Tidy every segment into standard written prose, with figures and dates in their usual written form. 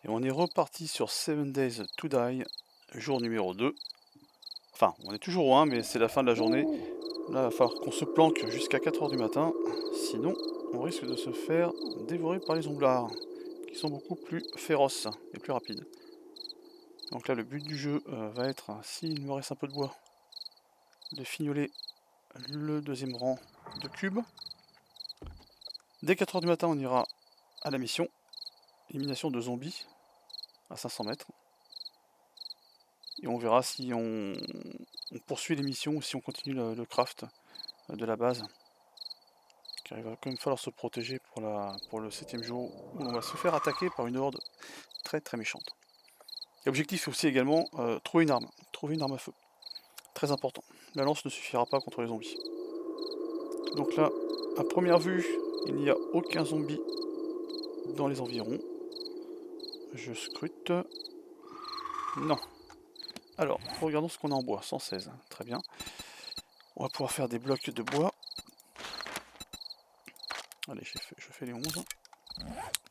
Et on est reparti sur 7 Days to Die, jour numéro 2. Enfin, on est toujours au 1, mais c'est la fin de la journée. Là, il va falloir qu'on se planque jusqu'à 4 h du matin. Sinon, on risque de se faire dévorer par les omblards, qui sont beaucoup plus féroces et plus rapides. Donc là, le but du jeu va être, s'il me reste un peu de bois, de fignoler le deuxième rang de cubes. Dès 4 h du matin, on ira à la mission. Élimination de zombies à 500 mètres. Et on verra si on poursuit les missions ou si on continue le craft de la base. Car il va quand même falloir se protéger pour le 7ème jour où on va se faire attaquer par une horde très très méchante. L'objectif est aussi également trouver une arme à feu. Très important. La lance ne suffira pas contre les zombies. Donc là, à première vue, il n'y a aucun zombie dans les environs. Je scrute. Non. Alors, regardons ce qu'on a en bois. 116. Très bien. On va pouvoir faire des blocs de bois. Allez, je fais les 11.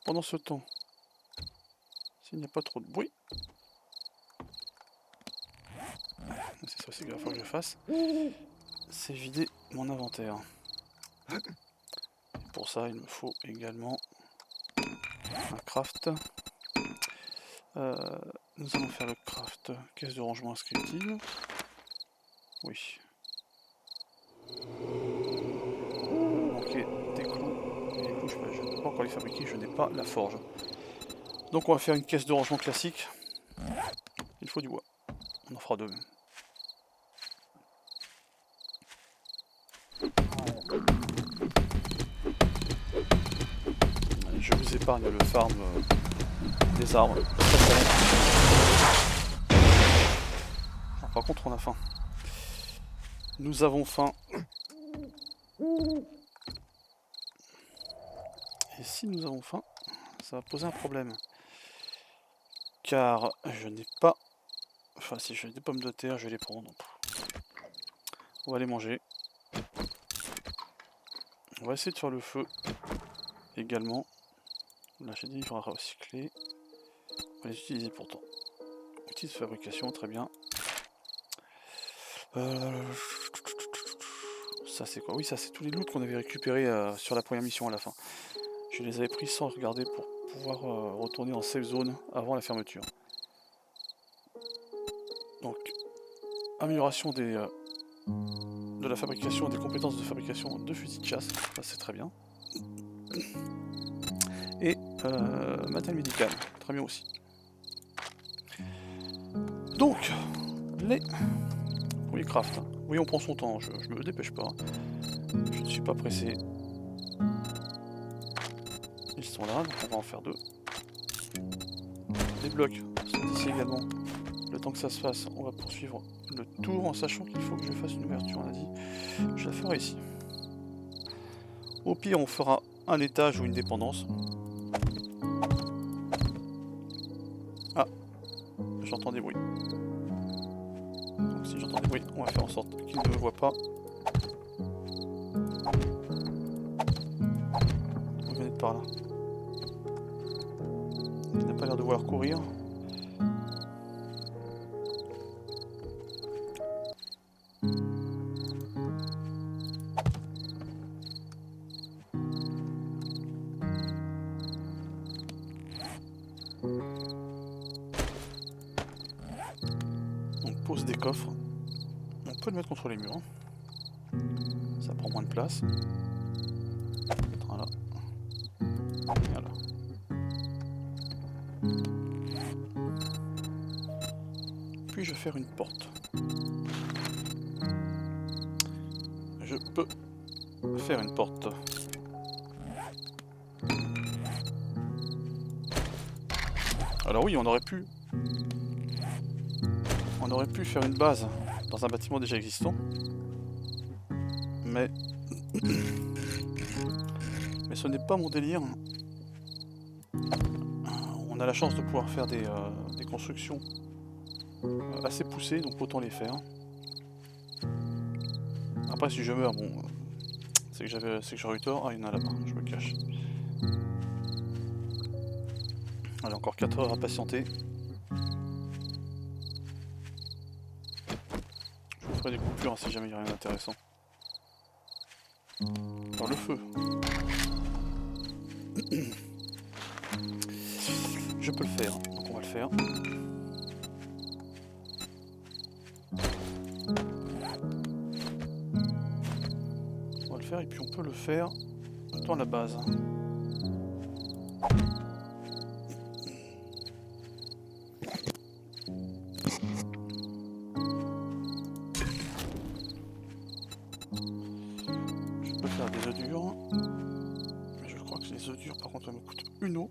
Pendant ce temps, s'il n'y a pas trop de bruit, c'est ça aussi qu'il va falloir que je fasse, c'est vider mon inventaire. Pour ça, il me faut également un craft. Nous allons faire le craft. Caisse de rangement inscriptive. Oui. Ok, des clous. Les clous, je ne peux pas encore les fabriquer, je n'ai pas la forge. Donc on va faire une caisse de rangement classique. Il faut du bois. On en fera deux même. Je vous épargne le farm des arbres. Par contre on a faim. Nous avons faim. Et si nous avons faim, ça va poser un problème. Car je n'ai pas... Enfin si j'ai des pommes de terre, je vais les prendre. On va les manger. On va essayer de faire le feu également. Là j'ai des livres à recycler. On va les utiliser pourtant. Outil de fabrication, très bien. Ça c'est quoi? Oui, ça c'est tous les loots qu'on avait récupérés sur la première mission à la fin. Je les avais pris sans regarder pour pouvoir retourner en safe zone avant la fermeture. Donc, amélioration de la fabrication et des compétences de fabrication de fusils de chasse, ça c'est très bien. Et matériel médical, très bien aussi. Donc, les premiers craft. Oui, on prend son temps, je me dépêche pas. Je ne suis pas pressé. Ils sont là, donc on va en faire deux. Les blocs sont ici également. Le temps que ça se fasse, on va poursuivre le tour en sachant qu'il faut que je fasse une ouverture, on a dit. Je la ferai ici. Au pire, on fera un étage ou une dépendance. Ah, j'entends des bruits. Donc si j'entends des bruits, on va faire en sorte qu'il ne me voit pas. Vous venez de par là. Il n'a pas l'air de vouloir courir. On pose des coffres. On peut le mettre contre les murs. Ça prend moins de place. Voilà. Voilà. Puis-je faire une porte? Je peux faire une porte. Alors oui, on aurait pu faire une base dans un bâtiment déjà existant. Mais ce n'est pas mon délire. On a la chance de pouvoir faire des constructions assez poussées, donc autant les faire. Après si je meurs, bon, c'est que j'aurais eu tort. Ah, il y en a là-bas, je me cache. Allez, encore 4 heures à patienter. Je vous ferai des coupures hein, si jamais il n'y a rien d'intéressant. Dans le feu. Je peux le faire, donc on va le faire. On va le faire et puis on peut le faire dans la base. Je peux faire des œufs durs. Mais je crois que les œufs durs par contre me coûtent une eau.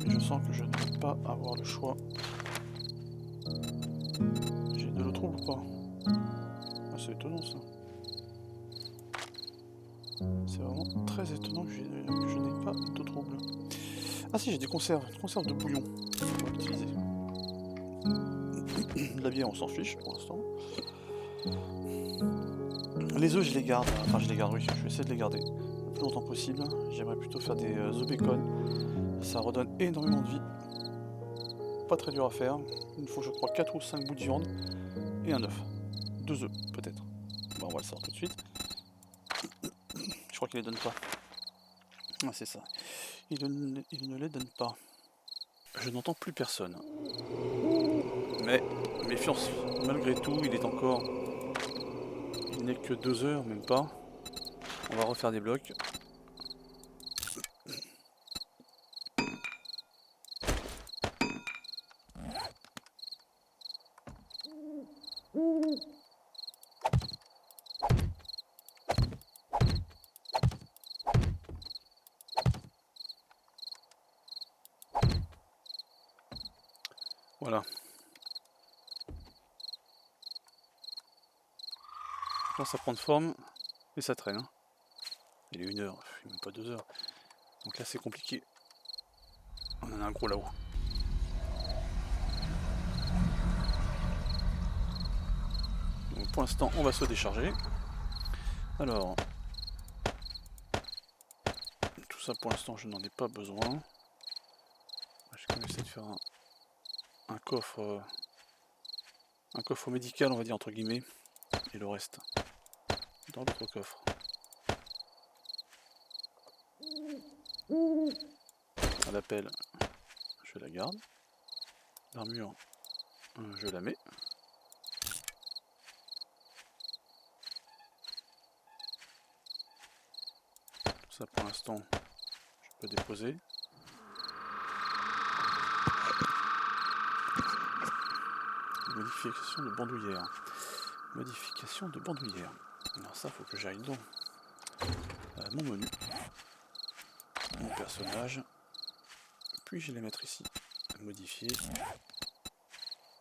Et je sens que je ne vais pas avoir le choix. J'ai de l'eau trouble ou pas? Ah, c'est étonnant ça. C'est vraiment très étonnant que je n'ai pas d'eau trouble. Ah si, j'ai des conserves de bouillon. On va l'utiliser. La bière, on s'en fiche pour l'instant. Les œufs, je les garde. Enfin, je les garde, oui, je vais essayer de les garder le plus longtemps possible. J'aimerais plutôt faire des œufs bacon. Ça redonne énormément de vie. Pas très dur à faire. Il me faut, je crois, 4 ou 5 bouts de viande et un œuf. 2 œufs, peut-être. Bon, on va le savoir tout de suite. Je crois qu'il les donne pas. Ah, c'est ça. Il ne les donne pas. Je n'entends plus personne. Mais, méfiance, malgré tout, il est encore... Il n'est que 2 heures, même pas. On va refaire des blocs. Voilà. Là, ça prend de forme et ça traîne. Hein. Il est 1 heure, même pas 2 heures. Donc là, c'est compliqué. On en a un gros là-haut. Donc pour l'instant, on va se décharger. Alors, tout ça pour l'instant, je n'en ai pas besoin. Je vais quand même essayer de faire un coffre médical, on va dire entre guillemets, et le reste dans l'autre coffre. À l'appel, je la garde. L'armure, je la mets. Tout ça pour l'instant, je peux déposer. Modification de bandoulière. Modification de bandoulière. Alors ça, faut que j'aille dans mon menu. Mon personnage. Puis je vais les mettre ici. Modifier.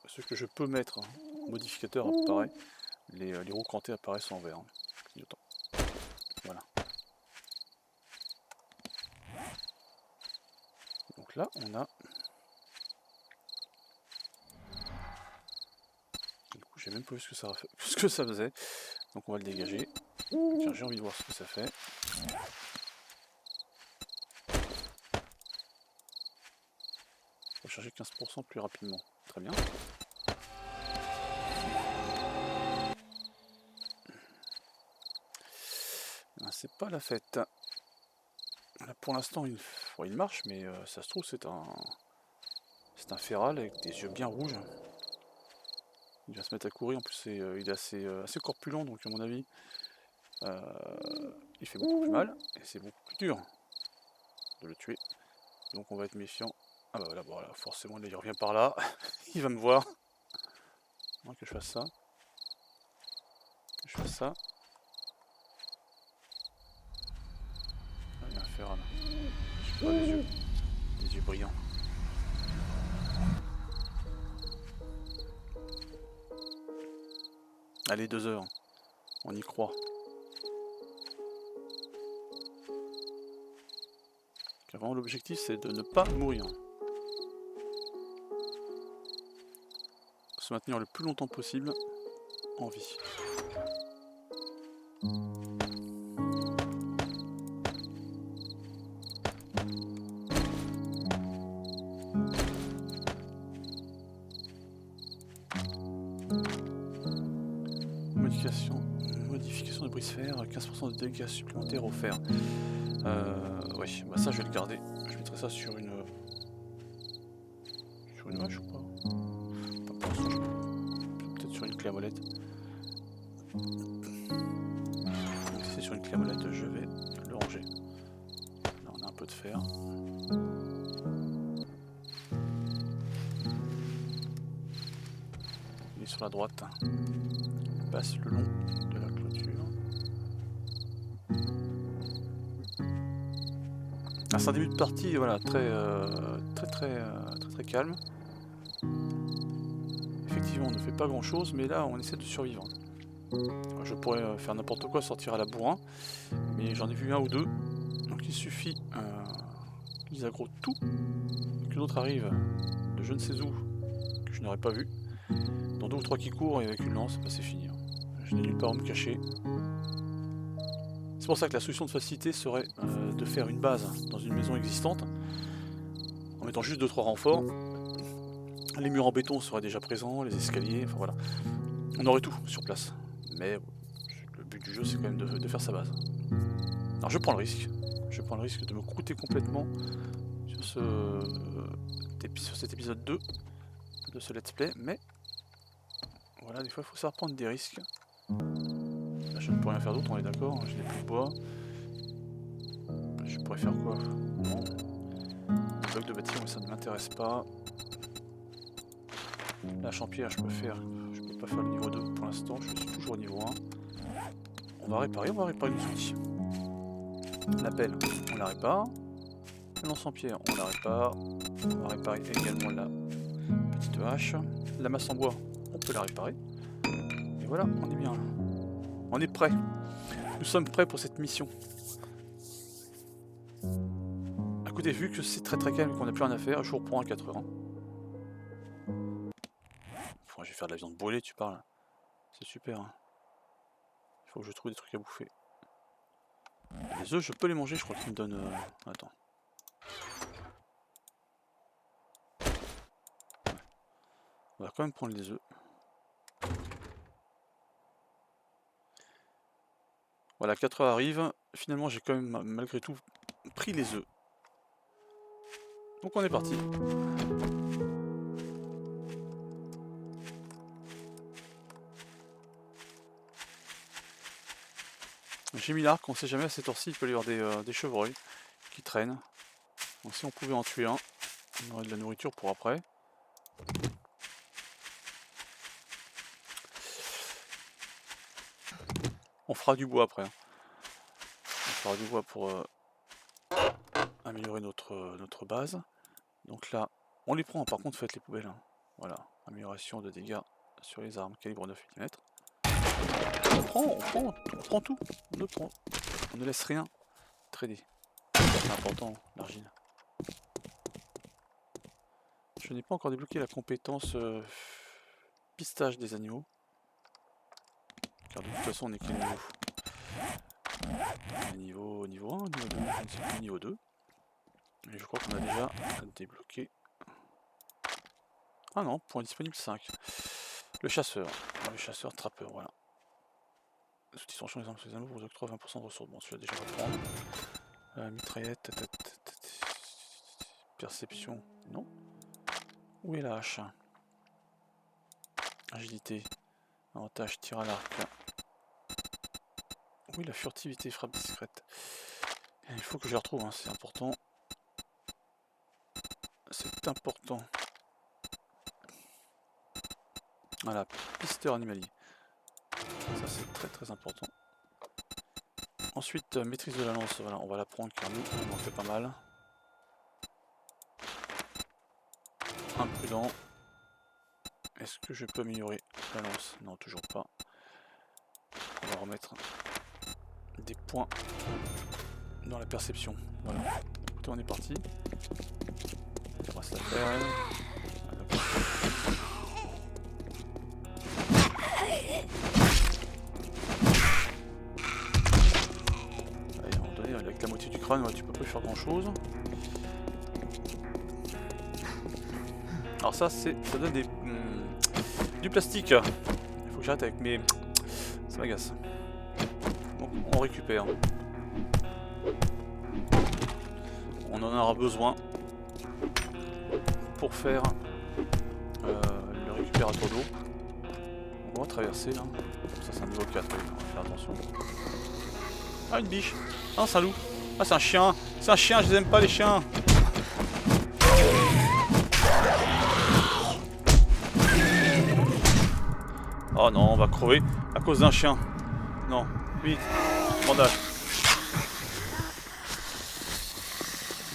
Ce que je peux mettre, modificateur apparaît. Les roues crantées apparaissent en vert. Clignotant. Voilà. Donc là, on a... Du coup, j'ai même pas vu ce que ça faisait. Donc on va le dégager. Tiens, j'ai envie de voir ce que ça fait. On va charger 15% plus rapidement. Très bien. C'est pas la fête. Là, pour l'instant, il marche, mais ça se trouve, c'est un féral avec des yeux bien rouges. Il va se mettre à courir. En plus, il est assez corpulent, donc à mon avis, il fait beaucoup plus mal. Et c'est beaucoup plus dur de le tuer. Donc on va être méfiant. Ah bah voilà, forcément, là, il revient par là. Il va me voir. Moi, que je fasse ça. Que je fasse ça. Ah, il y a un féral. Je sais pas, des yeux brillants. Allez, 2 heures. On y croit. Car vraiment, l'objectif, c'est de ne pas mourir. Se maintenir le plus longtemps possible en vie. modification de brise-fer, 15% de dégâts supplémentaires offerts. Ouais, bah ça je vais le garder. Je mettrai ça sur une hache ou pas? Pas pour l'instant, peut-être sur une clé à molette. Donc si c'est sur une clé à molette, je vais le ranger. Là on a un peu de fer. Il est sur la droite. Il passe le long de la clôture. Ah, c'est un début de partie, voilà, très calme. Effectivement, on ne fait pas grand chose, mais là on essaie de survivre. Je pourrais faire n'importe quoi, sortir à la bourrin, mais j'en ai vu un ou deux, donc il suffit qu'ils aggro tout, que d'autres arrivent de je ne sais où, que je n'aurais pas vu, dans 2 ou 3 qui courent et avec une lance, bah, c'est fini. Je n'ai nulle part où me cacher. C'est pour ça que la solution de facilité serait de faire une base dans une maison existante, en mettant juste 2-3 renforts. Les murs en béton seraient déjà présents, les escaliers, enfin voilà. On aurait tout sur place. Mais le but du jeu c'est quand même de faire sa base. Alors je prends le risque. Je prends le risque de me croûter complètement sur cet épisode 2 de ce let's play, mais voilà, des fois il faut savoir prendre des risques. Là je ne peux rien faire d'autre, on est d'accord, je n'ai plus de bois. Je pourrais faire quoi? Non. Le bloc de bâtiment ça ne m'intéresse pas. La champière je peux pas faire le niveau 2 pour l'instant, je suis toujours au niveau 1. On va réparer nos outils. La pelle, on la répare. Le lance en pierre, on la répare. On va réparer également la petite hache. La masse en bois, on peut la réparer. Et voilà, on est bien là. On est prêt. Nous sommes prêts pour cette mission. Écoutez, vu que c'est très calme et qu'on n'a plus rien à faire, je vous reprends à 4h. Hein. Enfin, je vais faire de la viande brûlée, tu parles. C'est super. Hein. Il faut que je trouve des trucs à bouffer. Les œufs, je peux les manger, je crois qu'ils me donnent... Attends. Ouais. On va quand même prendre les œufs. Voilà, 4h arrive. Finalement, j'ai quand même, malgré tout, pris les œufs. Donc on est parti. J'ai mis l'arc, on sait jamais à cette heure-ci, il peut y avoir des chevreuils qui traînent. Donc si on pouvait en tuer un, on aurait de la nourriture pour après. On fera du bois après. Hein. On fera du bois pour améliorer notre base. Donc là, on les prend, par contre faites les poubelles. Hein. Voilà, amélioration de dégâts sur les armes, calibre 9 mm. On prend tout, on ne laisse rien trader. C'est important, l'argile. Je n'ai pas encore débloqué la compétence pistage des animaux. Car de toute façon on est quel niveau? Niveau 1, niveau 2, je ne sais plus, niveau 2. Et je crois qu'on a déjà débloqué. Ah non, point disponible 5. Le chasseur trappeur, voilà. Les outils sont champs, les armes sur les animaux vous octroient 20% de ressources. Bon, celui-là déjà on va prendre. Mitraillette, perception, non. Où est la hache? Agilité, avantage, tir à l'arc. Oui, la furtivité, frappe discrète. Et il faut que je la retrouve, hein, c'est important. C'est important. Voilà, pisteur animalier. Ça c'est très important. Ensuite, maîtrise de la lance, voilà, on va la prendre car nous, on en fait pas mal. Imprudent. Est-ce que je peux améliorer la lance? Non, toujours pas. On va remettre des points dans la perception. Voilà. Écoutez, on est parti. On va se la faire. Allez, à un moment donné, avec la moitié du crâne, ouais, tu peux pas faire grand chose. Alors ça donne du plastique. Il faut que j'arrête avec mes... Ça m'agace. Donc on récupère. On en aura besoin pour faire le récupérateur d'eau. On va traverser là. Ça c'est un niveau 4, oui, on va faire attention. Ah, une biche. Ah, c'est un loup. Ah, c'est un chien. C'est un chien, je les aime pas les chiens. Oh non, on va crever à cause d'un chien. Non, vite. Bandage.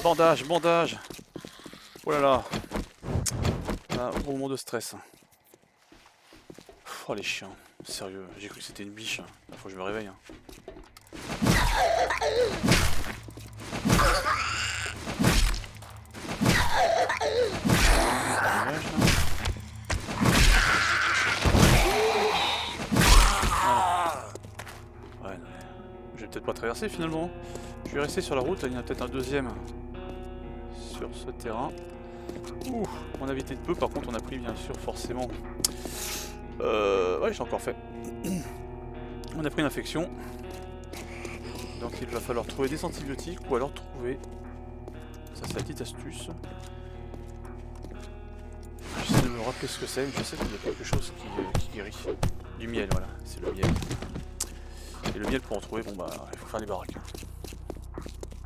Bandage, bandage. Oh là là. Un gros moment de stress. Oh les chiens. Sérieux, j'ai cru que c'était une biche. Il faut que je me réveille. Ouais, je vais peut-être pas traverser finalement. Je vais rester sur la route, il y en a peut-être un deuxième sur ce terrain. Ouh, on a évité de peu, par contre on a pris bien sûr forcément... ouais, j'ai encore fait. On a pris une infection. Donc il va falloir trouver des antibiotiques ou alors trouver... Ça c'est la petite astuce. J'essaie de me rappeler ce que c'est, mais je sais qu'il y a quelque chose qui guérit. Du miel, voilà, c'est le miel. Et le miel pour en trouver, bon bah il faut faire les baraques.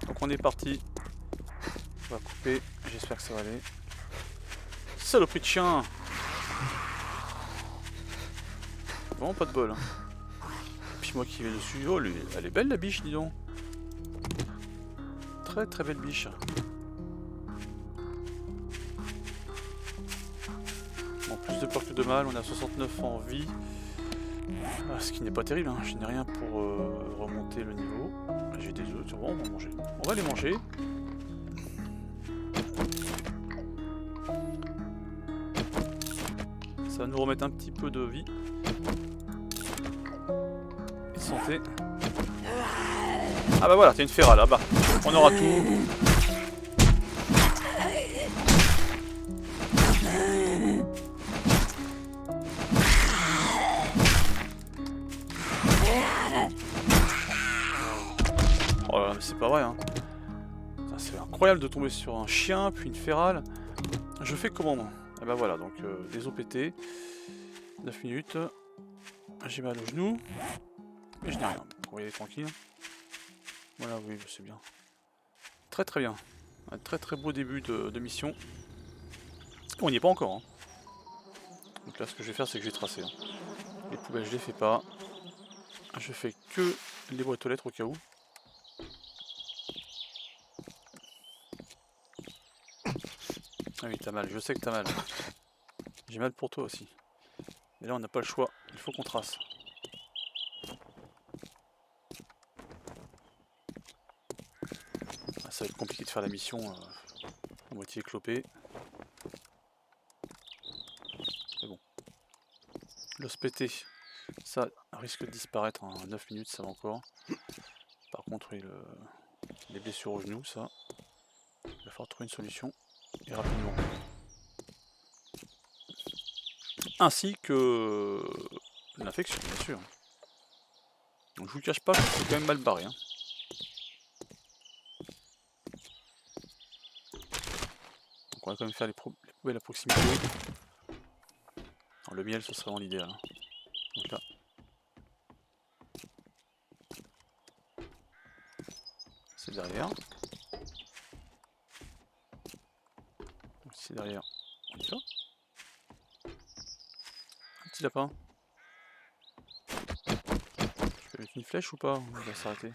Donc on est parti. On va couper, j'espère que ça va aller. Saloperie de chien! Vraiment pas de bol. Hein. Puis moi qui vais dessus, oh elle est belle la biche, dis donc. Très très belle biche. En plus de peur que de mal, on a 69 en vie. Ah, ce qui n'est pas terrible, hein. Je n'ai rien pour remonter le niveau. J'ai des œufs, bon, on va manger. On va les manger. Ça va nous remettre un petit peu de vie. Et de santé. Ah bah voilà, t'as une ferrale là-bas. On aura tout. Oh, c'est pas vrai, hein. C'est incroyable de tomber sur un chien, puis une ferrale. Je fais comment moi? Et bah voilà, donc des OPT. 9 minutes. J'ai mal au genou. Et je n'ai rien. On va y aller tranquille. Voilà, oui, c'est bien. Très très bien. Un très très beau début de mission. On n'y est pas encore. Hein. Donc là, ce que je vais faire, c'est que je vais tracer. Hein. Les poubelles, je les fais pas. Je fais que les boîtes aux lettres au cas où. Ah oui, t'as mal, je sais que t'as mal. J'ai mal pour toi aussi. Mais là, on n'a pas le choix, il faut qu'on trace. Ah, ça va être compliqué de faire la mission à moitié éclopée. Mais bon. L'os pété, ça risque de disparaître en 9 minutes, ça va encore. Par contre, oui, les blessures au genou, ça, il va falloir trouver une solution, et rapidement. Ainsi que l'infection, bien sûr. Donc je vous cache pas que c'est quand même mal barré. Hein. Donc on va quand même faire les poubelles à proximité. Alors, le miel, ce serait vraiment l'idéal. Hein. Donc là. C'est derrière. Donc c'est derrière. On y va. Un petit lapin. Je peux mettre une flèche ou pas? On va s'arrêter.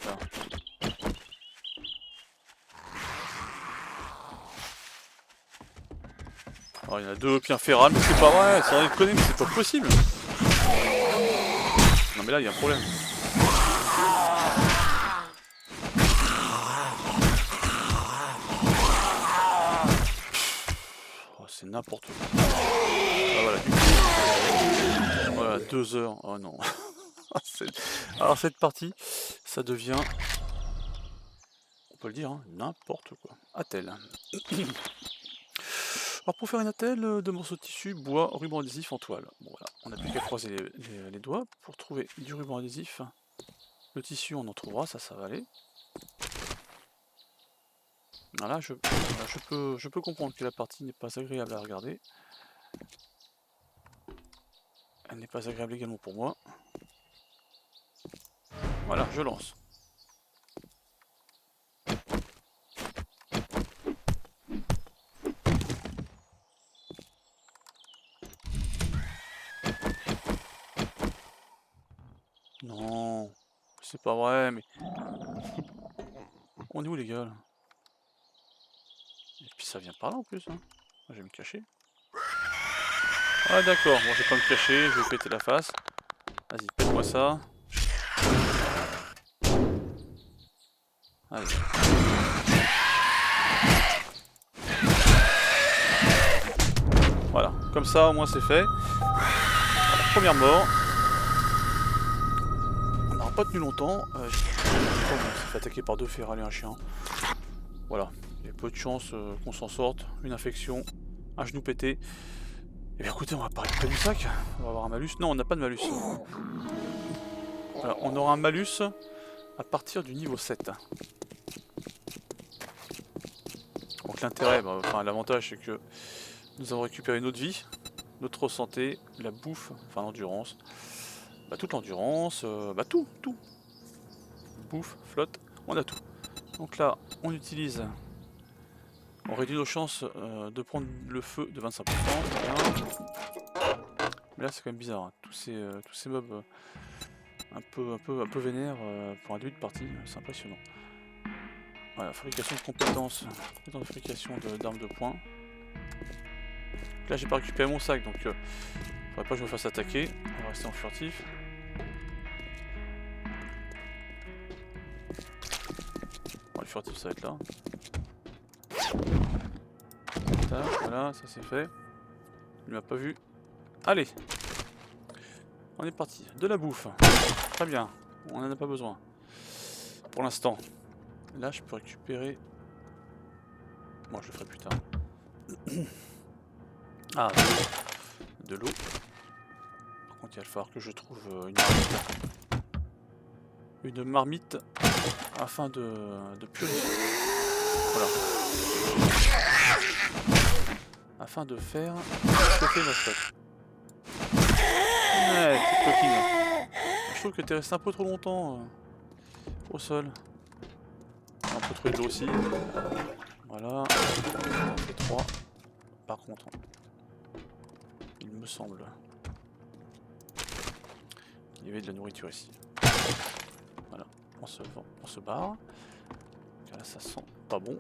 Là. Alors il y en a deux, puis un ferral, mais c'est pas vrai, ça en déconner, mais c'est pas possible. Non mais là il y a un problème. Oh, c'est n'importe quoi. Ah, voilà, du coup. Voilà, 2 heures. Oh non. Alors cette partie, ça devient, on peut le dire, hein, n'importe quoi. A-t-elle. Alors pour faire une attelle de morceaux de tissu, bois, ruban adhésif en toile. Bon voilà, on n'a plus qu'à croiser les doigts pour trouver du ruban adhésif. Le tissu on en trouvera, ça va aller. Voilà, je peux comprendre que la partie n'est pas agréable à regarder. Elle n'est pas agréable également pour moi. Voilà, je lance. Non, c'est pas vrai, mais... On est où les gars là? Et puis ça vient par là en plus, hein. Je vais me cacher. Ah d'accord, bon je vais pas me cacher, je vais péter la face. Vas-y, pète-moi ça. Allez. Voilà, comme ça au moins c'est fait. Voilà, première mort. On n'aura pas tenu longtemps. On s'est fait attaquer par 2 férales et un chien. Voilà, il y a peu de chance qu'on s'en sorte. Une infection, un genou pété. Et bien écoutez, on va pas récupérer du sac. On va avoir un malus. Non, on n'a pas de malus. Voilà, on aura un malus à partir du niveau 7. Donc l'intérêt, enfin l'avantage c'est que nous avons récupéré notre vie, notre santé, la bouffe, enfin l'endurance, toute l'endurance, tout. Bouffe, flotte, on a tout. Donc là, on utilise, on réduit nos chances de prendre le feu de 25%. Bien. Mais là c'est quand même bizarre, hein. Tous ces mobs un peu vénères pour un début de partie, c'est impressionnant. Voilà, fabrication de compétences de fabrication d'armes de poing. Là j'ai pas récupéré mon sac donc faudrait pas que je me fasse attaquer, on va rester en furtif. Bon, le furtif ça va être là. Tac, voilà, ça c'est fait. Il m'a pas vu. Allez, on est parti. De la bouffe. Très bien, on en a pas besoin. Pour l'instant. Là je peux récupérer... Bon je le ferai plus tard. Ah, de l'eau. Par contre il va falloir que je trouve une marmite afin de purifier. Voilà. Afin de faire chauffer ma stock. Ouais, petite coquine. Je trouve que t'es resté un peu trop longtemps au sol. On peut trouver de l'eau aussi. Voilà. On en fait 3. Par contre, il me semble qu'il y avait de la nourriture ici. Voilà. On se barre. Car là, ça sent pas bon.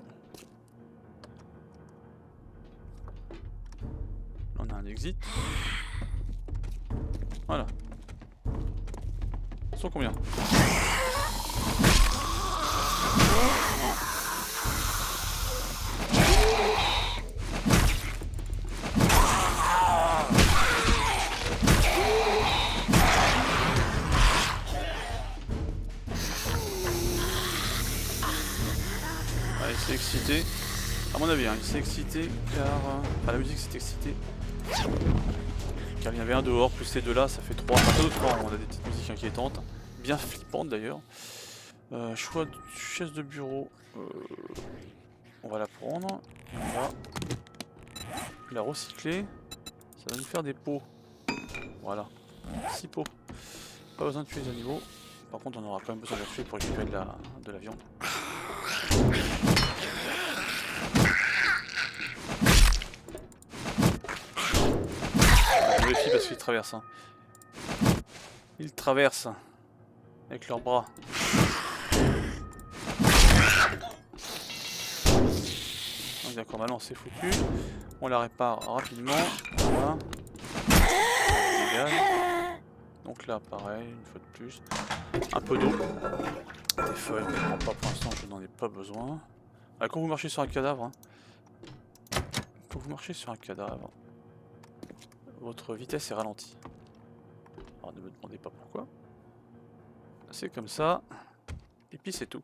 Là, on a un exit. Voilà. Ils sont combien? Il s'est excité. À mon avis, hein, il s'est excité car... Enfin, la musique s'est excitée. Car il y avait un dehors, plus ces deux là, ça fait 3. Enfin, 3, on a des petites musiques inquiétantes. Bien flippantes d'ailleurs. Choix de chaise de bureau. On va la prendre. Et on va la recycler. Ça va nous faire des pots. Voilà. 6 pots. Pas besoin de tuer les animaux. Par contre, on aura quand même besoin de la tuer pour récupérer de la viande. Je me méfie parce qu'ils traversent. Hein. Ils traversent avec leurs bras. D'accord, maintenant c'est foutu. On la répare rapidement. Voilà. Donc là, pareil, une fois de plus. Un peu d'eau. Des feuilles, on ne prend pas pour l'instant, je n'en ai pas besoin. Quand vous marchez sur un cadavre, hein, quand vous marchez sur un cadavre, votre vitesse est ralentie. Alors ne me demandez pas pourquoi. C'est comme ça. Et puis c'est tout.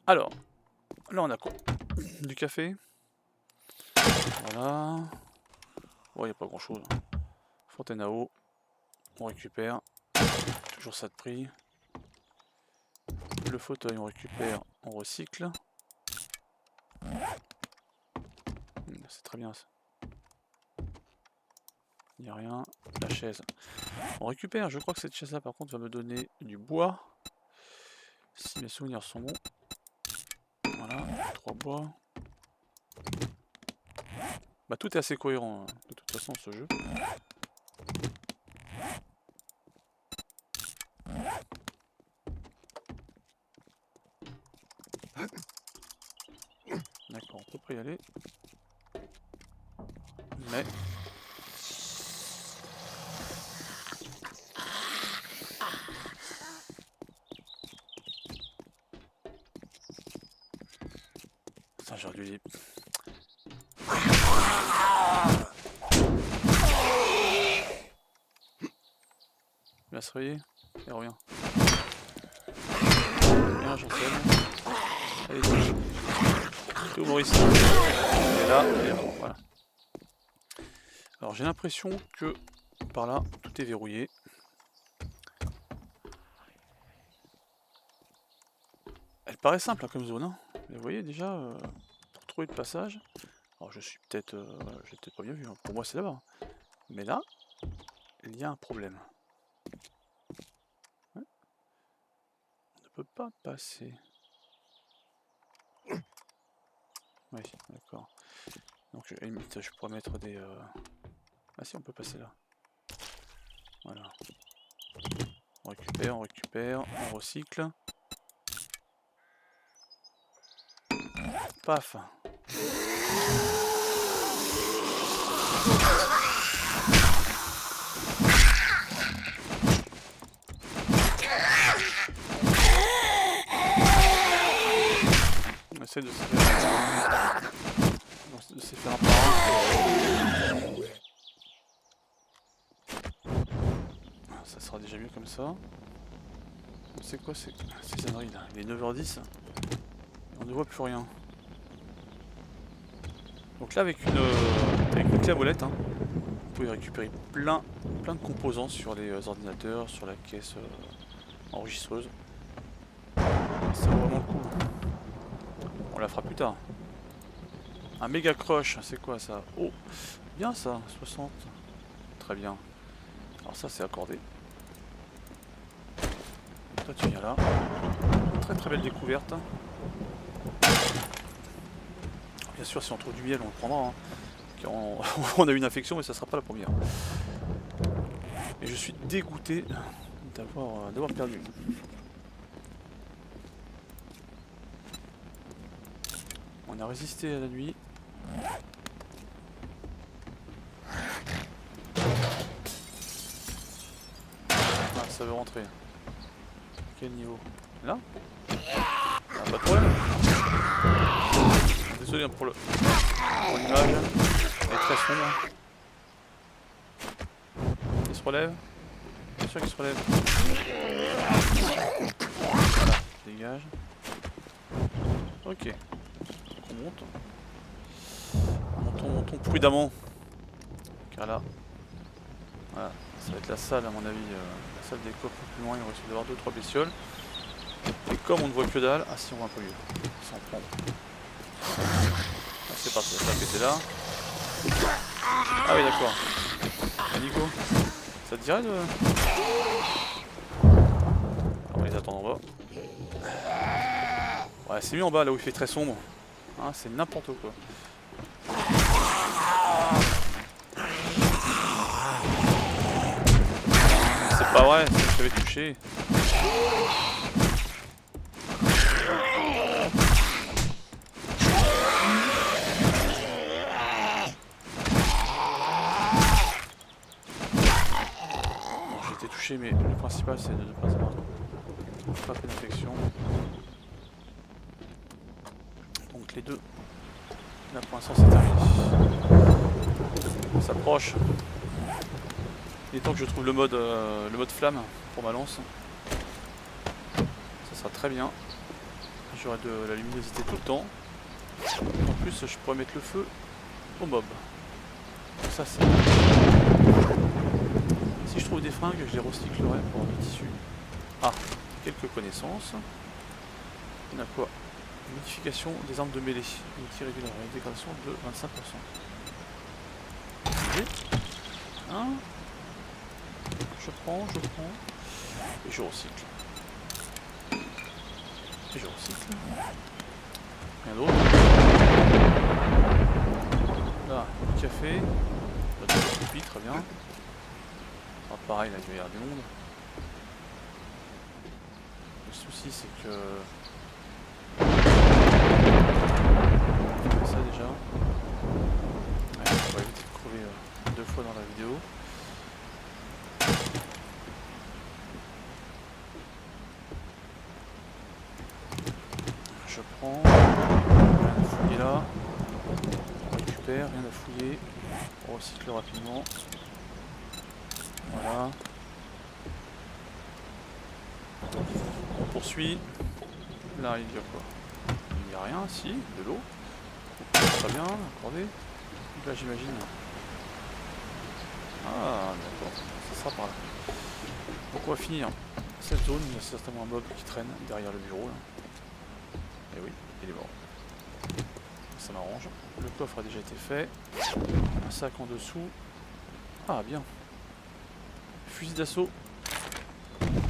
Alors, là on a quoi? Du café. Voilà. Oh, il n'y a pas grand chose. Fontaine à eau. On récupère. Toujours ça de prix. Le fauteuil, on récupère, on recycle. C'est très bien ça. Il n'y a rien. La chaise. On récupère. Je crois que cette chaise là par contre va me donner du bois. Si mes souvenirs sont bons. Voilà, 3 bois. Bah tout est assez cohérent de toute façon ce jeu. D'accord, on peut pas y aller. Mais... Putain, j'aurais dû les... Bien se réveiller. Et revient. Bien, j'en sais. Allez, c'est où Maurice? Et là, voilà. Alors j'ai l'impression que par là, tout est verrouillé. Elle paraît simple hein, comme zone, hein. Mais vous voyez déjà, pour trouver le passage, alors je suis peut-être, j'ai peut-être pas bien vu, hein. Pour moi c'est là-bas. Mais là, il y a un problème. Ouais. On ne peut pas passer. Oui, d'accord. Donc à la limite, je pourrais mettre des... Ah si, on peut passer là. Voilà. On récupère, on recycle. Paf. On essaie de se faire... de se faire un par un. Ça sera déjà mieux comme ça. C'est quoi ces âneries là? Il est 9h10. On ne voit plus rien. Donc là avec une clé à molette, hein, vous pouvez récupérer plein de composants sur les ordinateurs, sur la caisse enregistreuse. Ça vaut vraiment le coup. On la fera plus tard. Un méga crush, c'est quoi ça? Oh, bien ça, 60. Très bien. Alors ça c'est accordé. Toi tu viens là. Très belle découverte. Bien sûr si on trouve du miel on le prendra. Hein. Car on a une infection mais ça sera pas la première. Et je suis dégoûté d'avoir perdu. On a résisté à la nuit. Ah, ça veut rentrer. Quel niveau? Là? Ah, pas de problème. Désolé pour l'image. Elle est très sombre. Il se relève. Bien sûr qu'il se relève. Voilà, dégage. Ok. On monte. Montons prudemment. Car là, voilà, ça va être la salle à mon avis, la salle des coffres plus loin, il risque d'avoir 2-3 bestioles. Et comme on ne voit que dalle, ah si on voit un peu mieux, sans prendre. Ah, c'est parti, ça va péter là. Ah oui d'accord. Ah, Nico, ça te dirait de... On va les attendre en bas. Ouais c'est mieux en bas là où il fait très sombre. Hein, c'est n'importe quoi. C'est pas vrai, je t'avais touché. Bon, j'ai été touché, mais le principal c'est de ne pas avoir frappé d'infection. Donc les deux, là pour l'instant c'est terminé. On s'approche. Il est temps que je trouve le mode flamme pour ma lance. Ça sera très bien. J'aurai de la luminosité tout le temps. En plus je pourrais mettre le feu aux mobs. Donc ça c'est... Si je trouve des fringues, je les recyclerai pour du tissu. Ah, quelques connaissances. On a quoi? Modification des armes de mêlée. Unité régulière, avec dégradation de 25%. Hein? Je prends. Et je recycle. Rien d'autre. Là, du café. Là, très bien. Ah, pareil, là, il va y avoir du monde. Le souci, c'est que... ça déjà. Ouais, on va éviter de crever 2 fois dans la vidéo. Je prends. Rien à fouiller là. On récupère, rien à fouiller. On recycle rapidement. Voilà. On poursuit. Là, il y a quoi? Il n'y a rien, si, de l'eau. Très bien, accordé. Là, j'imagine. Ah, d'accord, ça sera par là. Donc, on va finir cette zone. Il y a certainement un mob qui traîne derrière le bureau. Là. Et oui, il est mort. Ça m'arrange. Le coffre a déjà été fait. Un sac en dessous. Ah, bien. Fusil d'assaut.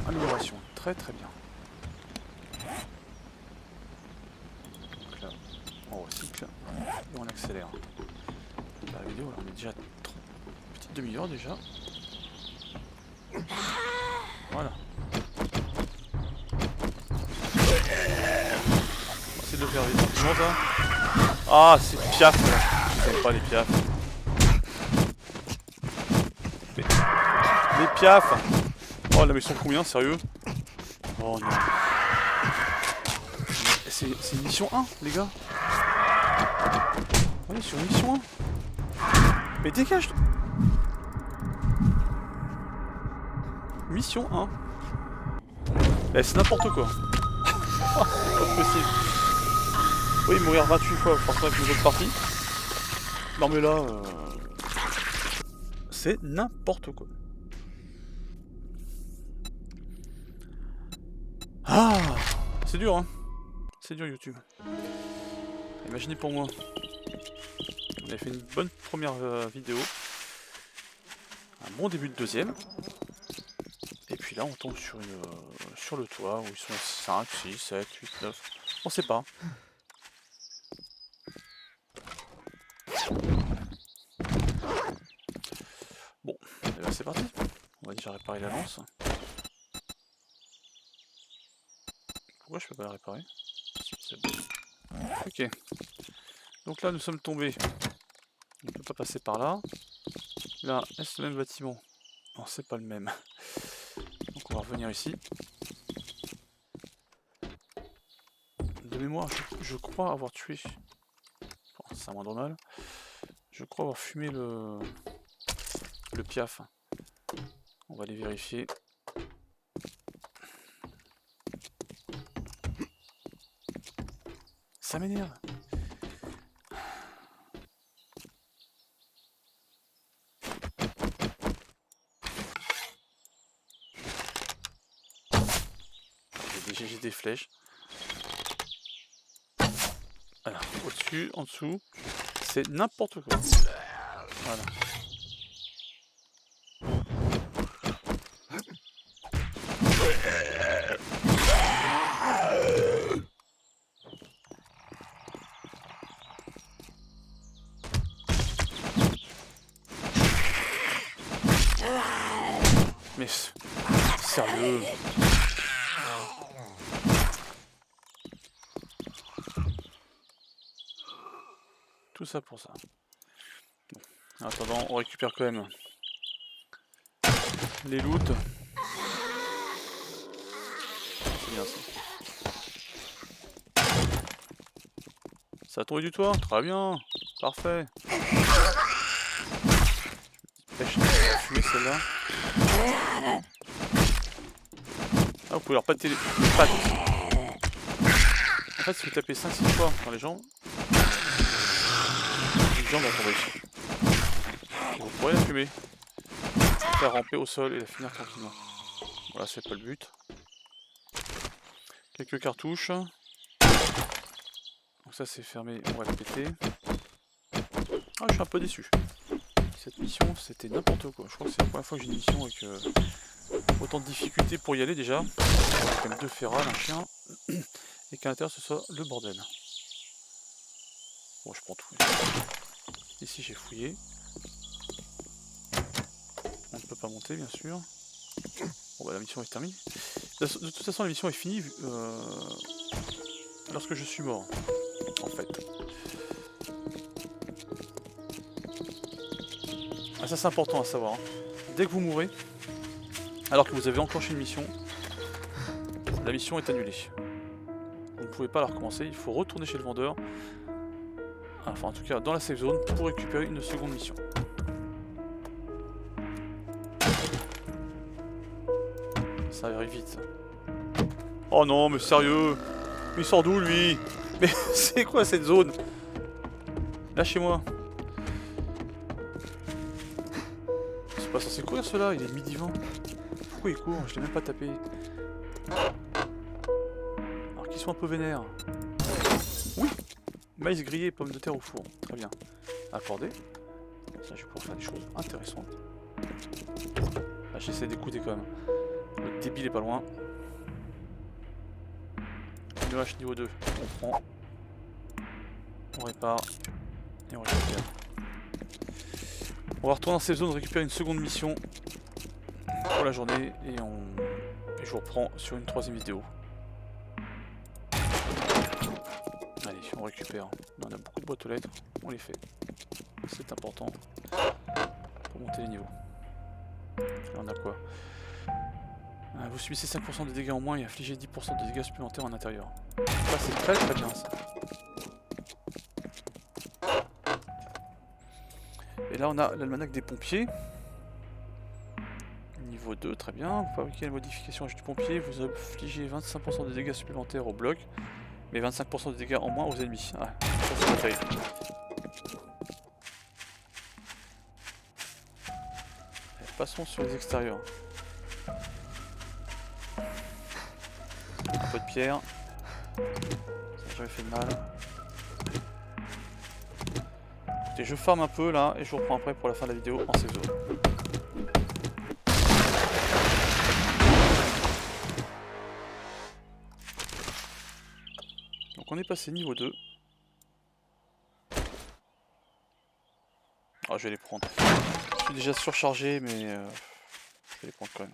Amélioration. Très très bien. Donc là, on recycle. Et on accélère. La vidéo, là, on est déjà petite demi-heure déjà. Voilà. C'est de le faire vite. Comment ça? Ah, c'est piaf là. J'aime pas les piafs. Les piafs. Oh là, mais ils sont combien, sérieux? Oh non. C'est une mission 1, les gars. On est sur une mission 1. Mais dégage. Mission 1. Eh, c'est n'importe quoi. C'est pas possible. Oui, mourir 28 fois, forcément avec les autres parties. Non mais là... c'est n'importe quoi. Ah, c'est dur, hein. C'est dur, YouTube. Imaginez pour moi. On avait fait une bonne première vidéo. Un bon début de deuxième. Et puis là, on tombe sur, sur le toit où ils sont 5, 6, 7, 8, 9. On sait pas. Bon, et ben c'est parti. On va déjà réparer la lance. Pourquoi je peux pas la réparer? C'est bon. Ok. Donc là, nous sommes tombés. On ne peut pas passer par là. Là, est-ce le même bâtiment? Non, c'est pas le même. Donc on va revenir ici. De mémoire, je crois avoir tué... Bon, c'est un moindre mal. Je crois avoir fumé le piaf. On va aller vérifier. Ça m'énerve. J'ai des flèches. Alors, au-dessus, en dessous, c'est n'importe quoi. Voilà. Mais sérieux? Tout ça pour ça. Bon. En attendant, on récupère quand même les loots. C'est bien ça. Ça a tombé du toit? Très bien. Parfait. Pêche, fumer celle-là. Ah, vous pouvez leur pâter les pattes. En fait, si vous tapez 5-6 fois dans les jambes, viande à tomber. Et vous pourrez la fumer. Faire ramper au sol et la finir tranquillement. Voilà, c'est pas le but. Quelques cartouches. Donc ça c'est fermé, on va le péter. Ah, je suis un peu déçu. Cette mission, c'était n'importe quoi. Je crois que c'est la première fois que j'ai une mission avec autant de difficultés pour y aller déjà. Comme 2 férales, un chien. Et qu'à l'intérieur ce soit le bordel. Bon, je prends tout. Ici j'ai fouillé. On ne peut pas monter bien sûr. Bon bah la mission est terminée. De toute façon la mission est finie lorsque je suis mort. En fait. Ah ça c'est important à savoir. Hein. Dès que vous mourrez, alors que vous avez enclenché une mission, la mission est annulée. Vous ne pouvez pas la recommencer, il faut retourner chez le vendeur. Enfin en tout cas dans la safe zone pour récupérer une seconde mission. Ça arrive vite. Oh non mais sérieux. Mais il sort d'où lui? Mais c'est quoi cette zone? Lâchez-moi. C'est pas censé courir cela, il est midi-20. Pourquoi il court? Je l'ai même pas tapé. Alors qu'ils sont un peu vénères. Oui. Maïs grillé, pommes de terre au four. Très bien. Accordé. Ça je vais pouvoir faire des choses intéressantes. Ah, j'essaie d'écouter quand même. Le débile est pas loin. Une hache niveau 2, on prend. On répare. Et on récupère. On va retourner dans cette zone, récupérer une seconde mission pour la journée et je vous reprends sur une troisième vidéo. Allez, on récupère. On a beaucoup de boîtes aux lettres, on les fait. C'est important pour monter les niveaux. Là on a quoi? Vous subissez 5% de dégâts en moins et infligez 10% de dégâts supplémentaires en intérieur. Ça c'est très très bien ça. Et là on a l'almanach des pompiers. Niveau 2, très bien. Vous fabriquez la modification du pompier, vous infligez 25% de dégâts supplémentaires au bloc, mais 25% de dégâts en moins aux ennemis. Ah, ça c'est pas terrible. Passons sur les extérieurs. Un peu de pierre. Ça n'a jamais fait de mal. Écoutez, je farm un peu là et je vous reprends après pour la fin de la vidéo en safe zone. Donc on est passé niveau 2. Ah, je vais les prendre. Je suis déjà surchargé mais je vais les prendre quand même.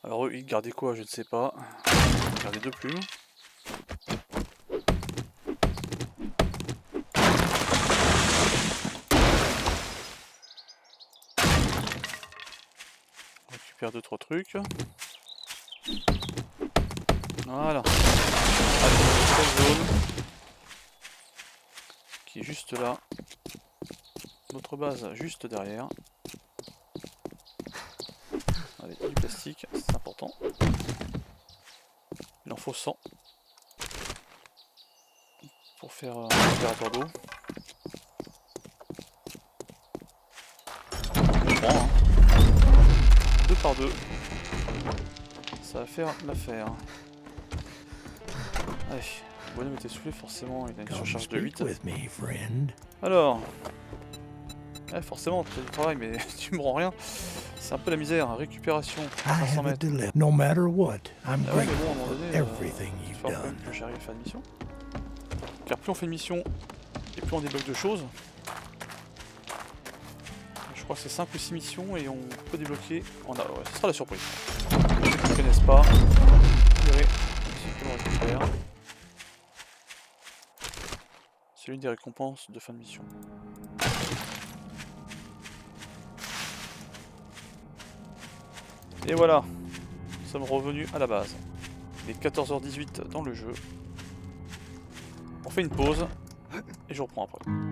Alors eux, ils gardaient quoi? Je ne sais pas. Ils gardaient 2 plumes. On récupère 2-3 trucs. Voilà. Allez, cette zone qui est juste là. Notre base juste derrière. Allez, du plastique, c'est important. Il en faut 100 pour faire un température d'eau. Je prends, hein. 2 par 2. Ça va faire l'affaire. Allez, le bonhomme est essoufflé, forcément, il a une surcharge de 8. Alors, ouais, forcément, tu fais du travail, mais tu me rends rien. C'est un peu la misère, hein. Récupération, 500 mètres. No matter what, I'm Ah ouais, mais grateful bon, à un moment donné, everything il you've faut quand même done. que j'arrive à faire une mission. Car plus on fait une mission, et plus on débloque de choses. Je crois que c'est 5 ou 6 missions et on peut débloquer. Ouais, ce sera la surprise. Ceux qui ne connaissent pas, vous verrez ce que l'on récupère. C'est l'une des récompenses de fin de mission. Et voilà, nous sommes revenus à la base. Il est 14h18 dans le jeu. On fait une pause et je reprends après.